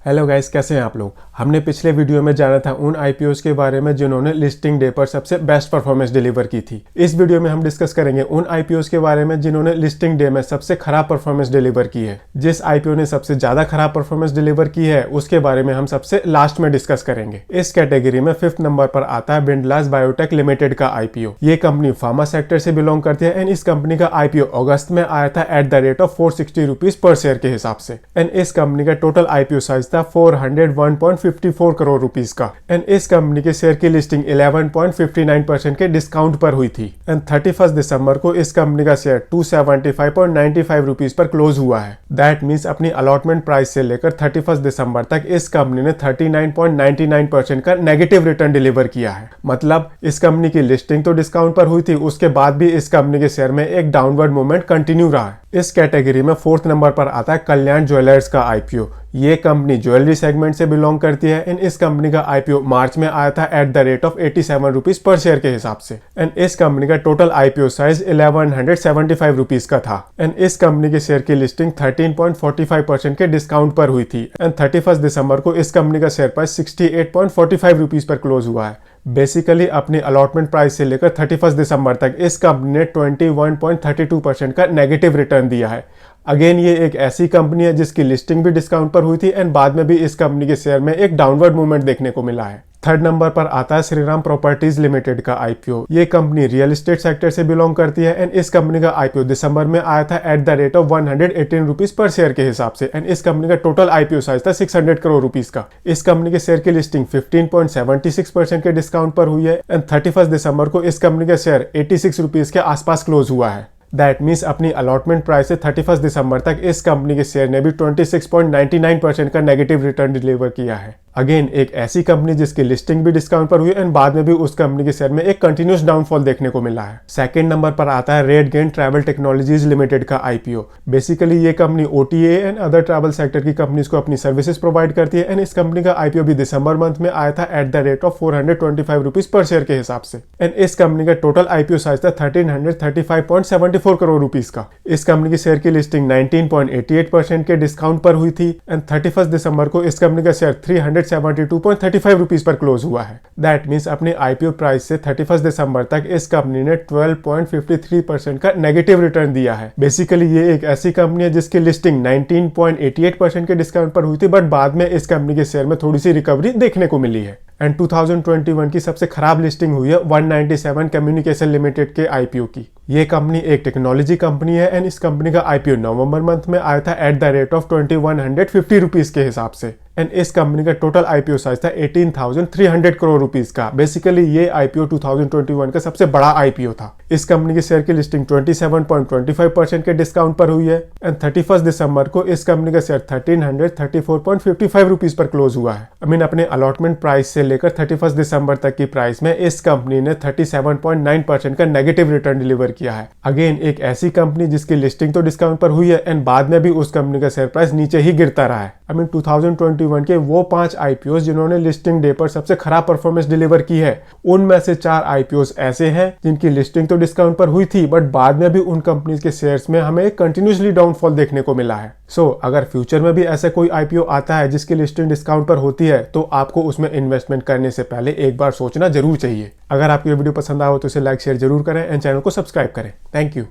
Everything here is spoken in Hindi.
हेलो गाइस, कैसे हैं आप लोग। हमने पिछले वीडियो में जाना था उन आईपीओस के बारे में जिन्होंने लिस्टिंग डे पर सबसे बेस्ट परफॉर्मेंस डिलीवर की थी। इस वीडियो में हम डिस्कस करेंगे उन आईपीओस के बारे में जिन्होंने लिस्टिंग डे में सबसे खराब परफॉर्मेंस डिलीवर की है। जिस आईपीओ ने सबसे ज्यादा खराब परफॉर्मेंस डिलीवर की है उसके बारे में हम सबसे लास्ट में डिस्कस करेंगे। इस कैटेगरी में 5th नंबर पर आता है विंडलास बायोटेक लिमिटेड का आईपीओ। ये कंपनी फार्मा सेक्टर से बिलोंग करती है एंड इस कंपनी का आईपीओ अगस्त में आया था at the rate of 460 rupees per share के हिसाब से। एंड इस कंपनी का टोटल आईपीओ साइज था 401.54 करोड़ रुपीस का। एंड इस कंपनी के शेयर की लिस्टिंग 11.59% के डिस्काउंट पर हुई थी। एंड 31 दिसंबर को इस कंपनी का शेयर 275.95 रुपीस पर क्लोज हुआ है। दैट मीन्स अपनी अलॉटमेंट प्राइस से लेकर 31 दिसंबर तक इस कंपनी ने 39.99% का नेगेटिव रिटर्न डिलीवर किया है। मतलब इस कंपनी की लिस्टिंग तो डिस्काउंट पर हुई थी, उसके बाद भी इस कंपनी के शेयर में एक डाउनवर्ड मूवमेंट कंटिन्यू रहा है। इस कैटेगरी में 4th नंबर पर आता है कल्याण ज्वेलर्स का आईपीओ। ये कंपनी ज्वेलरी सेगमेंट से बिलोंग करती है एंड इस कंपनी का आईपीओ मार्च में आया था at the rate of 87 rupees per share के हिसाब से। एंड इस कंपनी का टोटल आईपीओ साइज 1175 रुपीज का था। एंड इस कंपनी के शेयर की लिस्टिंग 13.45% के डिस्काउंट पर हुई थी। एंड 31 दिसंबर को इस कंपनी का share price 68.45 rupees per close हुआ है। बेसिकली अपनी अलॉटमेंट प्राइस से लेकर 31 दिसंबर तक इस कंपनी ने 21.32% का नेगेटिव रिटर्न दिया है। अगेन ये एक ऐसी कंपनी है जिसकी लिस्टिंग भी डिस्काउंट पर हुई थी एंड बाद में भी इस कंपनी के शेयर में एक डाउनवर्ड मूवमेंट देखने को मिला है। 3rd नंबर पर आता है श्रीराम प्रॉपर्टीज लिमिटेड का आईपीओ। ये कंपनी रियल एस्टेट सेक्टर से बिलोंग करती है एंड इस कंपनी का आईपीओ दिसंबर में आया था at the rate of 118 rupees per share के हिसाब से। एंड इस कंपनी का टोटल आईपीओ साइज था 600 करोड़ रुपीस का। इस कंपनी के शेयर की लिस्टिंग 15.76% के डिस्काउंट पर हुई है एंड 31 दिसंबर को इस कंपनी का शेयर 86 रुपीज के आसपास क्लोज हुआ है। दैट मीन्स अपनी अलॉटमेंट प्राइस से 31 दिसंबर तक इस कंपनी के शेयर ने भी 26.99% का नेगेटिव रिटर्न डिलीवर किया है। अगेन एक ऐसी कंपनी जिसकी लिस्टिंग भी डिस्काउंट पर हुई एंड बाद में भी उस कंपनी के शेयर में एक कंटिन्यूस डाउनफॉल देखने को मिला है। 2nd नंबर पर आता है रेडगेन ट्रैवल टेक्नोलॉजीज लिमिटेड का आईपीओ। बेसिकली ये company OTA and other travel sector की कंपनीज को अपनी सर्विसेज प्रोवाइड करती है एंड इस कंपनी का आईपीओ भी दिसंबर मंथ में आया था at the rate of 425 rupees per share के हिसाब से। एंड इस कंपनी का टोटल आईपीओ साइज था 1335.74 करोड़ रुपीज का। इस कंपनी की शेयर की लिस्टिंग 19.88% के डिस्काउंट पर हुई थी एंड 31 दिसंबर को इस कंपनी का शेयर 372.35 रुपीज पर क्लोज हुआ है। दैट मीन्स अपने आईपीओ प्राइस से 31 दिसंबर तक इस कंपनी ने 12.53% का नेगेटिव रिटर्न दिया है। बेसिकली ये एक ऐसी कंपनी है जिसकी लिस्टिंग 19.88% के डिस्काउंट पर हुई थी, बट बाद में इस कंपनी के शेयर में थोड़ी सी रिकवरी देखने को मिली है। एंड 2021 की सबसे खराब लिस्टिंग हुई है 197 कम्युनिकेशन लिमिटेड के आईपीओ की। ये कंपनी एक टेक्नोलॉजी कंपनी है एंड इस कंपनी का आईपीओ नवंबर मंथ में आया था at the rate of 2150 rupees के हिसाब से। एंड इस कंपनी का टोटल आईपीओ साइज था 18,300 करोड़ रुपीस का। बेसिकली ये आईपीओ 2021 का सबसे बड़ा आईपीओ था। इस कंपनी के शेयर की लिस्टिंग 27.25% के डिस्काउंट पर हुई है एंड 31 दिसंबर को इस कंपनी का शेयर 1334.55 रुपीस पर क्लोज हुआ है। आई मीन अपने अलॉटमेंट प्राइस से लेकर 31 दिसंबर तक की प्राइस में इस कंपनी ने 37.9% का नेगेटिव रिटर्न डिलीवर किया है। अगेन एक ऐसी कंपनी जिसकी लिस्टिंग तो डिस्काउंट पर हुई है एंड बाद में भी उस कंपनी का शेयर प्राइस नीचे ही गिरता रहा है। आई मीन 2021 के वो 5 आईपीओ जिन्होंने लिस्टिंग डे पर सबसे खराब परफॉर्मेंस डिलीवर की है, उनमें से 4 आईपीओ ऐसे हैं जिनकी लिस्टिंग तो डिस्काउंट पर हुई थी, बट बाद में भी उन कंपनीज के शेयर्स में हमें कंटिन्यूसली डाउनफॉल देखने को मिला है। सो अगर फ्यूचर में भी ऐसा कोई आईपीओ आता है जिसकी लिस्टिंग डिस्काउंट पर होती है तो आपको उसमें इन्वेस्टमेंट करने से पहले एक बार सोचना जरूर चाहिए। अगर आपको ये वीडियो पसंद आया हो तो इसे लाइक शेयर जरूर करें एंड चैनल को सब्सक्राइब करें। Thank you.